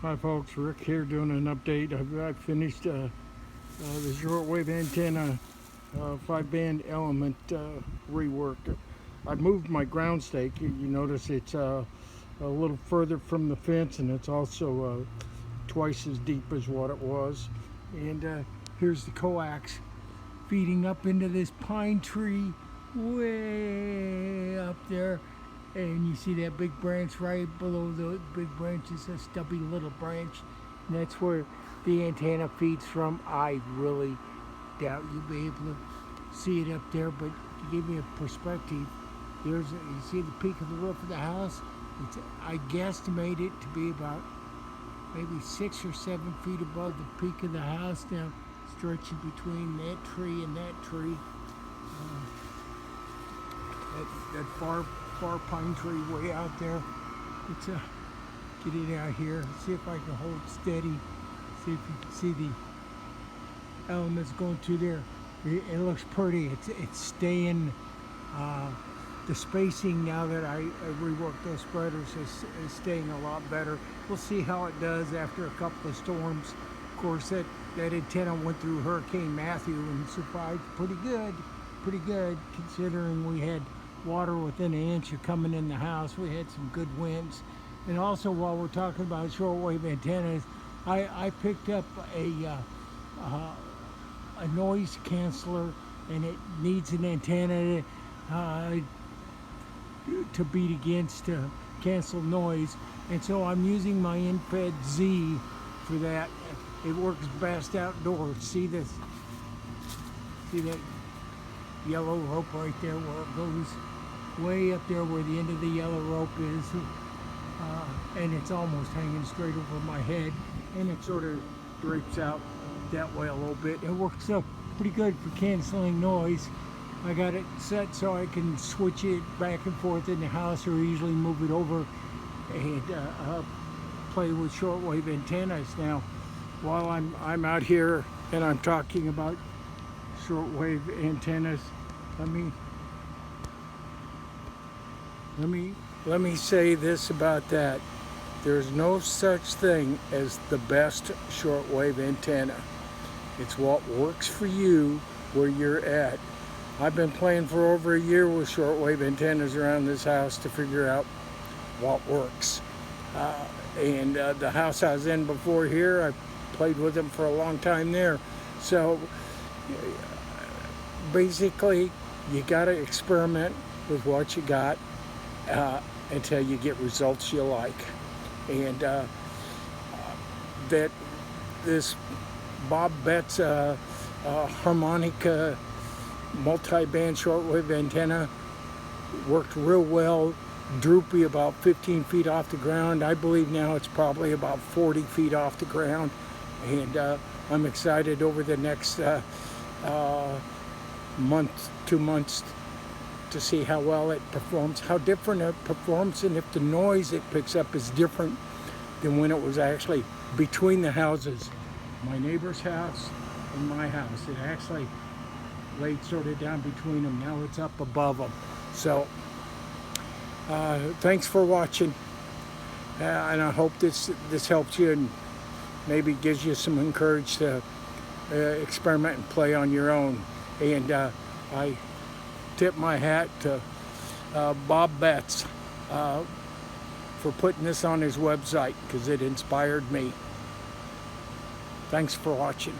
Hi folks, Rick here doing an update. I've finished the shortwave antenna 5-band element rework. I moved my ground stake. You notice it's a little further from the fence, and it's also twice as deep as what it was. And here's the coax feeding up into this pine tree way up there. And you see that big branch right below the big branch is a stubby little branch, and that's where the antenna feeds from. I really doubt you'll be able to see it up there, but to give you a perspective, you see the peak of the roof of the house. I guesstimate it to be about maybe 6 or 7 feet above the peak of the house, now stretching between that tree and that tree. That far pine tree way out there. Let's get it out here. See if I can hold steady. See if you can see the elements going through there. It looks pretty. It's staying. The spacing now that I reworked those spreaders is staying a lot better. We'll see how it does after a couple of storms. Of course, that antenna went through Hurricane Matthew and survived pretty good considering we had water within an inch of coming in the house. We had some good winds. And also, while we're talking about shortwave antennas, I picked up a noise canceller, and it needs an antenna to beat against to cancel noise, and so I'm using my InFed Z for that. It works best outdoors. See this? See that yellow rope right there where it goes way up there where the end of the yellow rope is, and it's almost hanging straight over my head, and it sort of drapes out that way a little bit. It works up pretty good for canceling noise. I got it set so I can switch it back and forth in the house or easily move it over and play with shortwave antennas. Now, while I'm out here and I'm talking about shortwave antennas, let me say this about that. There's no such thing as the best shortwave antenna. It's what works for you where you're at. I've been playing for over a year with shortwave antennas around this house to figure out what works. And the house I was in before here, I played with them for a long time there. So basically, you got to experiment with what you got until you get results you like. And that this Bob Betts harmonica multi-band shortwave antenna worked real well, droopy about 15 feet off the ground. I believe now it's probably about 40 feet off the ground, and I'm excited over the next month, 2 months, to see how well it performs, how different it performs, and if the noise it picks up is different than when it was actually between the houses, my neighbor's house and my house. It actually laid sort of down between them. Now it's up above them. So thanks for watching, and I hope this helps you and maybe gives you some encouragement to experiment and play on your own. And I tip my hat to Bob Betts for putting this on his website, because it inspired me. Thanks for watching.